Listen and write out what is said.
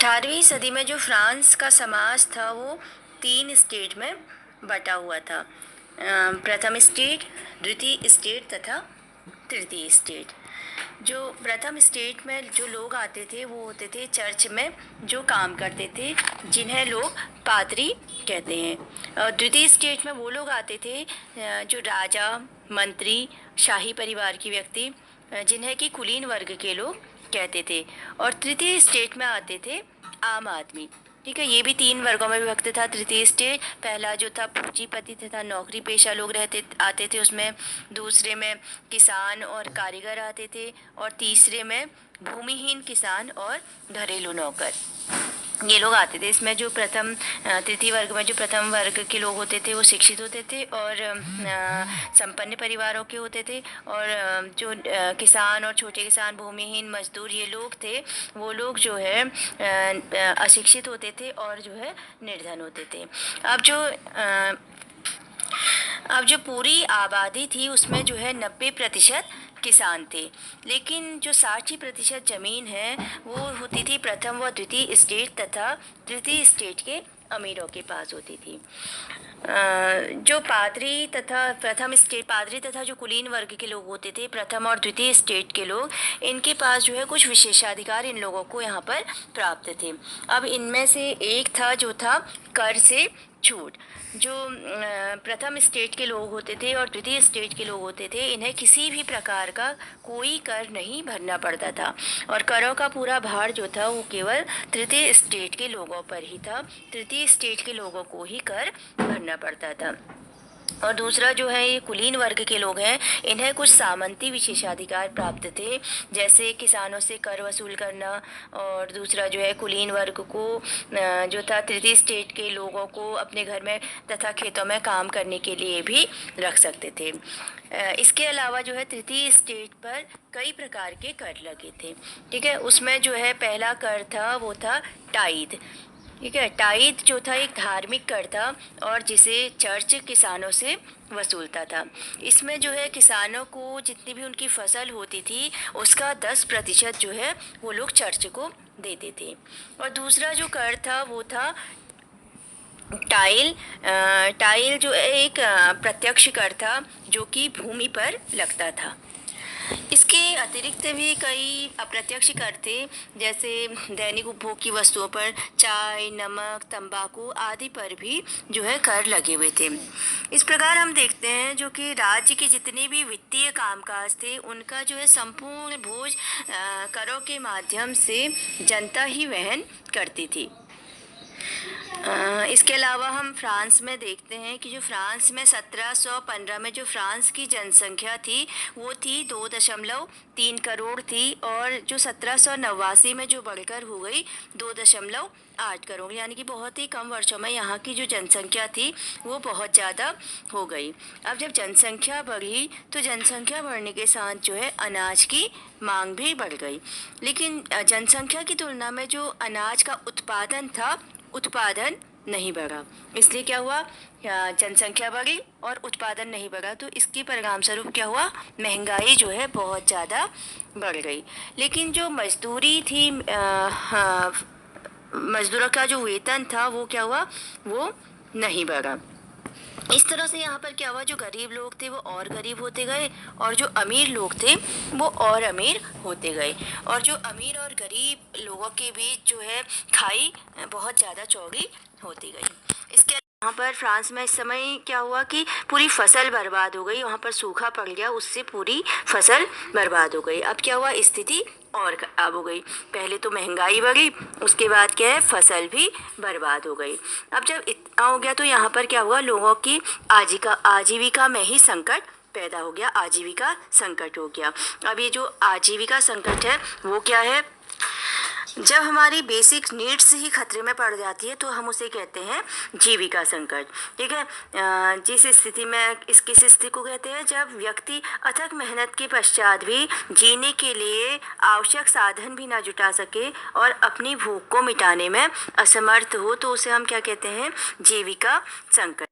18वीं सदी में जो फ्रांस का समाज था वो 3 स्टेट में बटा हुआ था। प्रथम स्टेट, द्वितीय स्टेट तथा तृतीय स्टेट। जो प्रथम स्टेट में जो लोग आते थे वो होते थे चर्च में जो काम करते थे, जिन्हें लोग पादरी कहते हैं। और द्वितीय स्टेट में वो लोग आते थे जो राजा, मंत्री, शाही परिवार के व्यक्ति, जिन्हें कि कुलीन वर्ग के लोग कहते थे। और तृतीय स्टेट में आते थे आम आदमी। ठीक है, ये भी 3 वर्गों में विभक्त था तृतीय स्टेट। पहला जो था पूंजीपति तथा नौकरी पेशा लोग आते थे उसमें। दूसरे में किसान और कारीगर आते थे। और तीसरे में भूमिहीन किसान और घरेलू नौकर, ये लोग आते थे। इसमें जो तृतीय वर्ग में जो प्रथम वर्ग के लोग होते थे वो शिक्षित होते थे और संपन्न परिवारों के होते थे। और जो किसान और छोटे किसान, भूमिहीन मजदूर, ये लोग थे, वो लोग जो है अशिक्षित होते थे और जो है निर्धन होते थे। अब जो पूरी आबादी थी उसमें जो है 90% किसान थे, लेकिन जो 60% ज़मीन है वो होती थी प्रथम व द्वितीय स्टेट तथा तृतीय स्टेट के अमीरों के पास होती थी। जो पादरी तथा जो कुलीन वर्ग के लोग होते थे, प्रथम और द्वितीय स्टेट के लोग, इनके पास जो है कुछ विशेषाधिकार इन लोगों को यहाँ पर प्राप्त थे। अब इनमें से एक था जो था कर से छूट। जो प्रथम स्टेट के लोग होते थे और द्वितीय स्टेट के लोग होते थे, इन्हें किसी भी प्रकार का कोई कर नहीं भरना पड़ता था और करों का पूरा भार जो था वो केवल तृतीय स्टेट के लोगों पर ही था। तृतीय स्टेट के लोगों को ही कर भरना पड़ता था। और दूसरा जो है ये कुलीन वर्ग के लोग हैं, इन्हें कुछ सामंती विशेषाधिकार प्राप्त थे, जैसे किसानों से कर वसूल करना। और दूसरा जो है कुलीन वर्ग को जो था तृतीय स्टेट के लोगों को अपने घर में तथा खेतों में काम करने के लिए भी रख सकते थे। इसके अलावा जो है तृतीय स्टेट पर कई प्रकार के कर लगे थे। ठीक है, उसमें जो है पहला कर था वो था टाइद। ठीक है, टाइद जो था एक धार्मिक कर था और जिसे चर्च किसानों से वसूलता था। इसमें जो है किसानों को जितनी भी उनकी फसल होती थी उसका 10% जो है वो लोग चर्च को देते थे। और दूसरा जो कर था वो था टाइल जो एक प्रत्यक्ष कर था जो कि भूमि पर लगता था। इसके अतिरिक्त भी कई अप्रत्यक्ष कर थे, जैसे दैनिक उपभोग की वस्तुओं पर चाय, नमक, तंबाकू आदि पर भी जो है कर लगे हुए थे। इस प्रकार हम देखते हैं जो कि राज्य के जितने भी वित्तीय कामकाज थे उनका जो है संपूर्ण बोझ करों के माध्यम से जनता ही वहन करती थी। इसके अलावा हम फ्रांस में देखते हैं कि जो फ्रांस में 1715 में जो फ्रांस की जनसंख्या थी वो थी 2.3 करोड़ थी, और जो 1789 में जो बढ़कर हो गई 2.8 करोड़, यानी कि बहुत ही कम वर्षों में यहाँ की जो जनसंख्या थी वो बहुत ज़्यादा हो गई। अब जब जनसंख्या बढ़ी तो जनसंख्या बढ़ने के साथ जो है अनाज की मांग भी बढ़ गई, लेकिन जनसंख्या की तुलना में जो अनाज का उत्पादन नहीं बढ़ा। इसलिए क्या हुआ, जनसंख्या बढ़ी और उत्पादन नहीं बढ़ा, तो इसके परिणाम स्वरूप क्या हुआ, महंगाई जो है बहुत ज़्यादा बढ़ गई। लेकिन जो मजदूरी थी, मजदूरों का जो वेतन था वो क्या हुआ, वो नहीं बढ़ा। इस तरह से यहाँ पर क्या हुआ, जो गरीब लोग थे वो और गरीब होते गए और जो अमीर लोग थे वो और अमीर होते गए, और जो अमीर और गरीब लोगों के बीच जो है खाई बहुत ज़्यादा चौड़ी होती गई। इसके यहाँ पर फ्रांस में इस समय क्या हुआ कि पूरी फसल बर्बाद हो गई, वहाँ पर सूखा पड़ गया, उससे पूरी फसल बर्बाद हो गई। अब क्या हुआ, स्थिति और खराब हो गई। पहले तो महंगाई बढ़ी, उसके बाद क्या है, फसल भी बर्बाद हो गई। अब जब इतना हो गया तो यहाँ पर क्या हुआ, लोगों की आजीविका में ही संकट पैदा हो गया, आजीविका संकट हो गया। अब ये जो आजीविका संकट है वो क्या है, जब हमारी बेसिक नीड्स ही खतरे में पड़ जाती है तो हम उसे कहते हैं जीविका संकट। ठीक है, जिस स्थिति में किस स्थिति को कहते हैं, जब व्यक्ति अथक मेहनत के पश्चात भी जीने के लिए आवश्यक साधन भी ना जुटा सके और अपनी भूख को मिटाने में असमर्थ हो, तो उसे हम क्या कहते हैं, जीविका संकट।